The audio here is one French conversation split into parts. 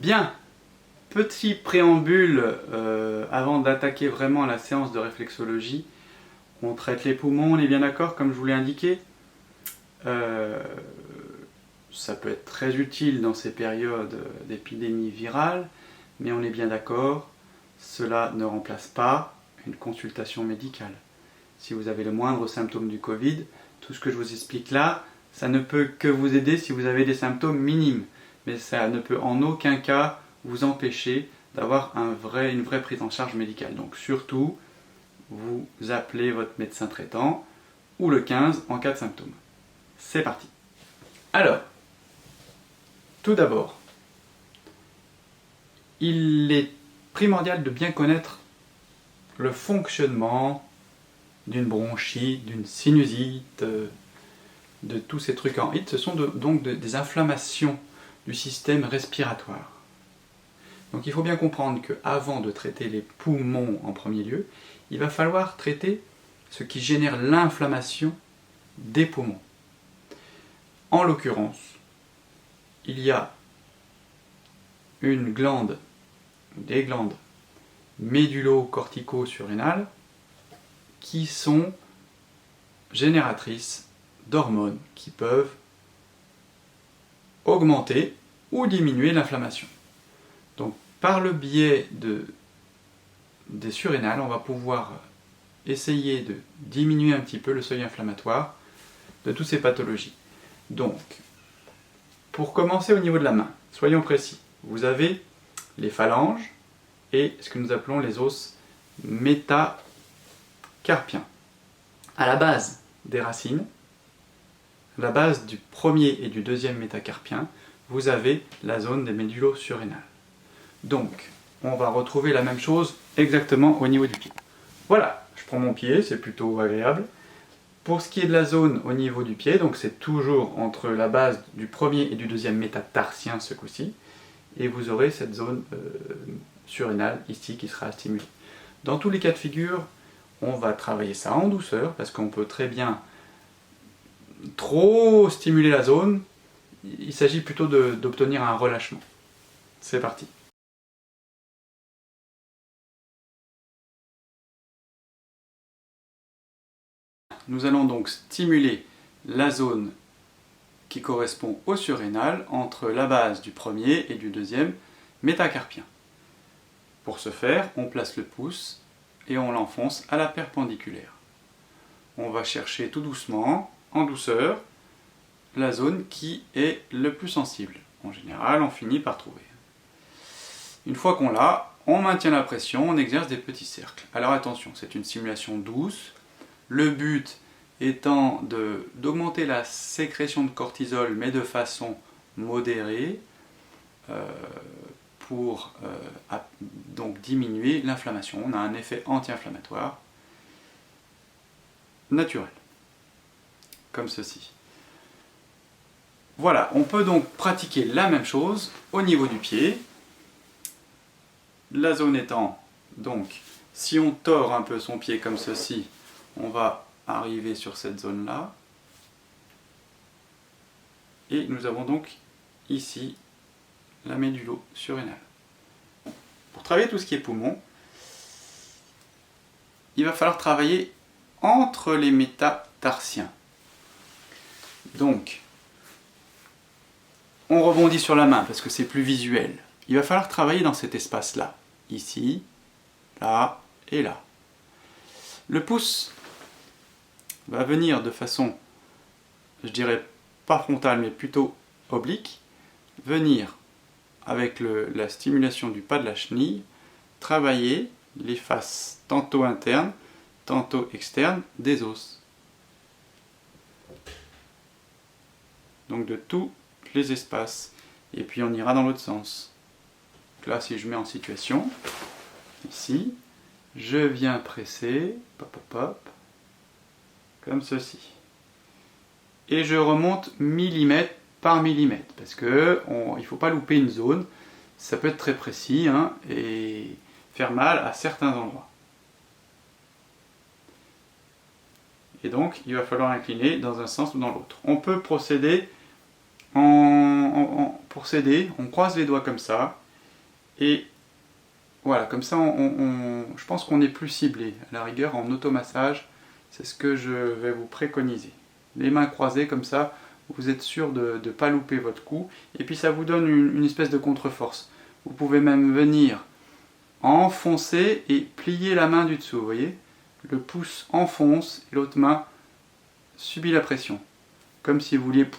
Bien, petit préambule avant d'attaquer vraiment la séance de réflexologie. On traite les poumons, on est bien d'accord, comme je vous l'ai indiqué. Ça peut être très utile dans ces périodes d'épidémie virale, mais on est bien d'accord, cela ne remplace pas une consultation médicale. Si vous avez le moindre symptôme du Covid, tout ce que je vous explique là, ça ne peut que vous aider si vous avez des symptômes minimes, mais ça ne peut en aucun cas vous empêcher d'avoir une vraie prise en charge médicale. Donc surtout, vous appelez votre médecin traitant ou le 15 en cas de symptômes. C'est parti. Alors, tout d'abord, il est primordial de bien connaître le fonctionnement d'une bronchite, d'une sinusite, de tous ces trucs en hit. Ce sont donc des inflammations du système respiratoire. Donc il faut bien comprendre qu'avant de traiter les poumons en premier lieu, il va falloir traiter ce qui génère l'inflammation des poumons. En l'occurrence, il y a une glande, des glandes médullo-cortico-surrénales qui sont génératrices d'hormones qui peuvent augmenter ou diminuer l'inflammation. Donc par le biais des surrénales, on va pouvoir essayer de diminuer un petit peu le seuil inflammatoire de toutes ces pathologies. Donc, pour commencer au niveau de la main, soyons précis, vous avez les phalanges et ce que nous appelons les os métacarpiens. À la base des racines, à la base du premier et du deuxième métacarpien, vous avez la zone des médullo-surrénales. Donc, on va retrouver la même chose exactement au niveau du pied. Voilà, je prends mon pied, c'est plutôt agréable. Pour ce qui est de la zone au niveau du pied, donc c'est toujours entre la base du premier et du deuxième métatarsien ce coup-ci, et vous aurez cette zone surrénale ici qui sera stimulée. Dans tous les cas de figure, on va travailler ça en douceur, parce qu'on peut très bien trop stimuler la zone. Il s'agit plutôt d'obtenir un relâchement. C'est parti. Nous allons donc stimuler la zone qui correspond au surrénal entre la base du premier et du deuxième métacarpien. Pour ce faire, on place le pouce et on l'enfonce à la perpendiculaire. On va chercher tout doucement, en douceur, la zone qui est le plus sensible. En général, on finit par trouver. Une fois qu'on l'a, on maintient la pression, on exerce des petits cercles. Alors attention, c'est une stimulation douce. Le but étant d'augmenter la sécrétion de cortisol, mais de façon modérée, pour donc diminuer l'inflammation. On a un effet anti-inflammatoire naturel, comme ceci. Voilà, on peut donc pratiquer la même chose au niveau du pied. La zone étant, donc, si on tord un peu son pied comme ceci, on va arriver sur cette zone-là. Et nous avons donc ici la médullo-surrénale. Pour travailler tout ce qui est poumon, il va falloir travailler entre les métatarsiens. Donc, on rebondit sur la main parce que c'est plus visuel. Il va falloir travailler dans cet espace-là. Ici, là et là. Le pouce va venir de façon, je dirais pas frontale, mais plutôt oblique, venir avec la stimulation du pas de la chenille, travailler les faces tantôt internes, tantôt externes des os. Donc de tous les espaces. Et puis on ira dans l'autre sens. Donc là, si je mets en situation, ici, je viens presser, pop, pop, pop, comme ceci. Et je remonte millimètre par millimètre, parce qu'il ne faut pas louper une zone, ça peut être très précis et faire mal à certains endroits. Et donc, il va falloir incliner dans un sens ou dans l'autre. On peut procéder pour s'aider, on croise les doigts comme ça, Et voilà, comme ça, je pense qu'on est plus ciblé. À la rigueur, en automassage, c'est ce que je vais vous préconiser. Les mains croisées, comme ça, vous êtes sûr de ne pas louper votre coup. Et puis ça vous donne une espèce de contre-force. Vous pouvez même venir enfoncer et plier la main du dessous, vous voyez? Le pouce enfonce et l'autre main subit la pression. Comme si vous vouliez, vous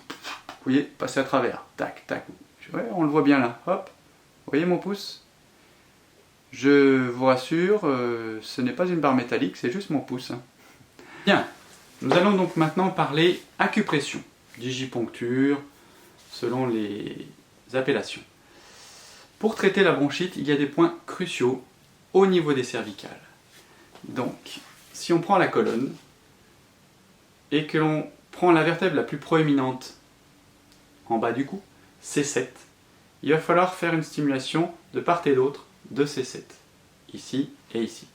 voyez, passer à travers. Tac, tac. Ouais, on le voit bien là. Hop. Vous voyez mon pouce? Je vous rassure, ce n'est pas une barre métallique, c'est juste mon pouce. Bien. Nous allons donc maintenant parler acupression, digiponcture, selon les appellations. Pour traiter la bronchite, il y a des points cruciaux au niveau des cervicales. Donc, si on prend la colonne et que l'on prend la vertèbre la plus proéminente en bas du cou, C7, il va falloir faire une stimulation de part et d'autre de C7, ici et ici.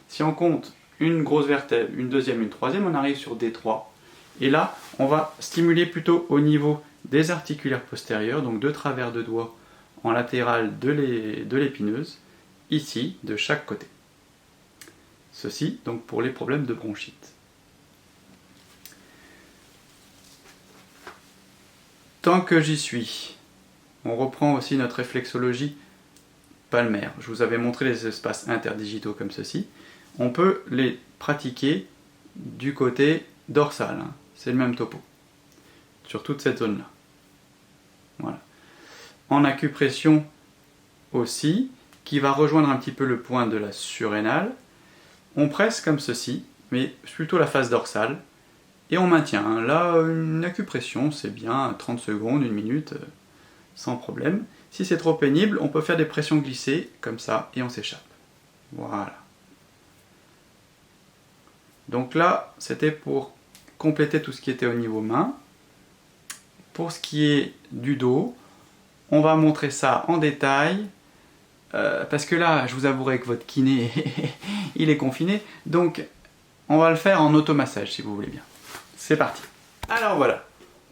Si on compte une grosse vertèbre, une deuxième, une troisième, on arrive sur D3. Et là, on va stimuler plutôt au niveau des articulaires postérieurs, donc 2 travers de doigts en latéral de l'épineuse, ici, de chaque côté. Ceci, donc, pour les problèmes de bronchite. Tant que j'y suis, on reprend aussi notre réflexologie palmaire. Je vous avais montré les espaces interdigitaux comme ceci. On peut les pratiquer du côté dorsal. Hein. C'est le même topo. Sur toute cette zone-là. Voilà. En acupression aussi, qui va rejoindre un petit peu le point de la surrénale, on presse comme ceci, mais plutôt la face dorsale, et on maintient. Là, une acupression, c'est bien 30 secondes, 1 minute, sans problème. Si c'est trop pénible, on peut faire des pressions glissées, comme ça, et on s'échappe. Voilà. Donc là, c'était pour compléter tout ce qui était au niveau main. Pour ce qui est du dos, on va montrer ça en détail, parce que là, je vous avouerai que votre kiné, il est confiné, donc on va le faire en automassage, si vous voulez bien. C'est parti. Alors voilà,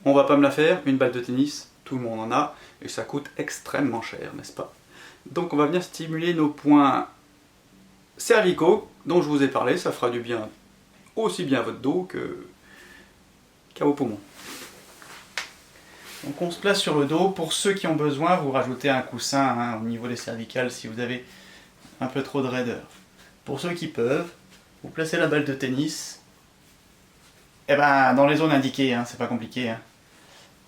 on va pas me la faire, une balle de tennis, tout le monde en a, et ça coûte extrêmement cher, n'est-ce pas? Donc on va venir stimuler nos points cervicaux, dont je vous ai parlé, ça fera du bien, aussi bien à votre dos qu'à vos poumons. Donc on se place sur le dos. Pour ceux qui ont besoin, vous rajoutez un coussin hein, au niveau des cervicales si vous avez un peu trop de raideur. Pour ceux qui peuvent, vous placez la balle de tennis dans les zones indiquées, hein, c'est pas compliqué. Hein.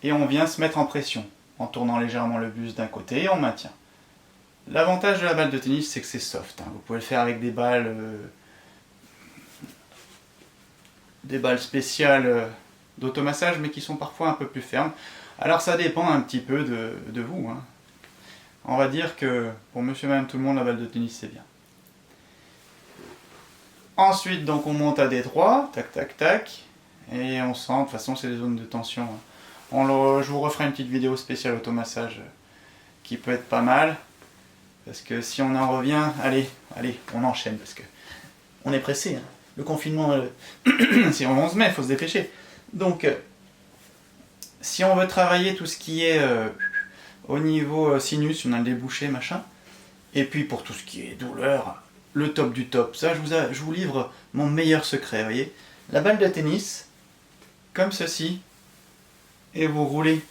Et on vient se mettre en pression en tournant légèrement le buste d'un côté et on maintient. L'avantage de la balle de tennis, c'est que c'est soft. Hein. Vous pouvez le faire avec des balles spéciales d'automassage, mais qui sont parfois un peu plus fermes. Alors ça dépend un petit peu de vous. Hein. On va dire que pour monsieur et madame tout le monde, la balle de tennis c'est bien. Ensuite, donc on monte à D3, tac tac tac, et on sent, de toute façon c'est les zones de tension. Hein. Je vous referai une petite vidéo spéciale automassage qui peut être pas mal. Parce que si on en revient, allez, on enchaîne parce que on est pressé. Hein. Le confinement, c'est le 11 mai, il faut se dépêcher. Donc, si on veut travailler tout ce qui est au niveau sinus, on a le débouché, machin, et puis pour tout ce qui est douleur, le top du top, ça je vous livre mon meilleur secret, vous voyez. La balle de tennis, comme ceci, et vous roulez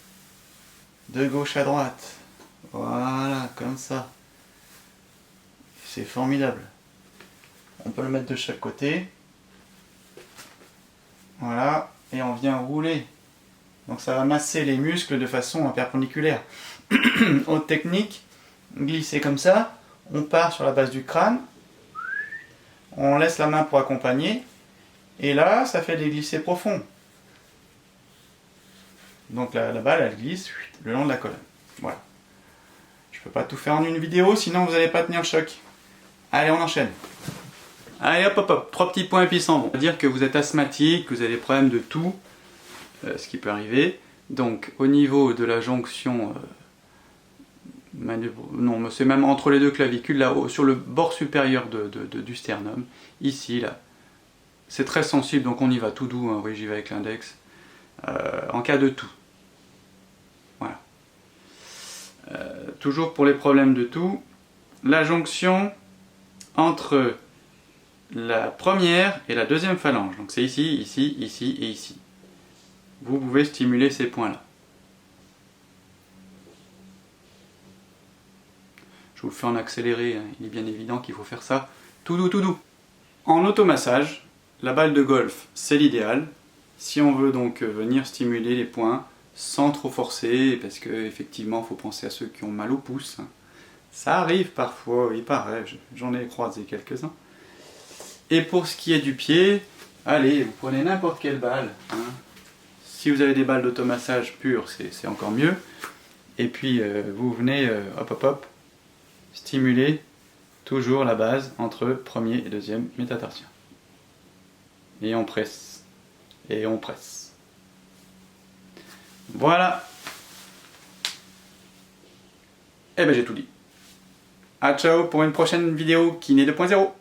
de gauche à droite. Voilà, comme ça. C'est formidable. On peut le mettre de chaque côté. Voilà, et on vient rouler. Donc ça va masser les muscles de façon perpendiculaire. Autre technique, glisser comme ça, on part sur la base du crâne, on laisse la main pour accompagner, et là ça fait des glissés profonds. Donc la balle elle glisse le long de la colonne. Voilà. Je peux pas tout faire en une vidéo, sinon vous n'allez pas tenir le choc. Allez, on enchaîne. Allez hop hop hop, 3 petits points puissants. Bon, on va dire que vous êtes asthmatique, que vous avez des problèmes de toux, ce qui peut arriver. Donc au niveau de la jonction, non, c'est même entre les deux clavicules, là-haut, sur le bord supérieur du sternum, ici, là. C'est très sensible, donc on y va tout doux, hein, oui j'y vais avec l'index, en cas de toux. Voilà. toujours pour les problèmes de toux, la jonction entre la première et la deuxième phalange. Donc c'est ici, ici, ici et ici. Vous pouvez stimuler ces points-là. Je vous le fais en accéléré, hein. Il est bien évident qu'il faut faire ça tout doux, tout doux. En automassage, la balle de golf, c'est l'idéal. Si on veut donc venir stimuler les points sans trop forcer, parce qu'effectivement, il faut penser à ceux qui ont mal au pouce. Ça arrive parfois, il paraît, j'en ai croisé quelques-uns. Et pour ce qui est du pied, allez, vous prenez n'importe quelle balle. Hein. Si vous avez des balles d'automassage pures, c'est encore mieux. Et puis vous venez, hop hop hop, stimuler toujours la base entre premier et deuxième métatarsien. Et on presse. Et on presse. Voilà. Eh ben j'ai tout dit. À ciao pour une prochaine vidéo qui n'est 2.0.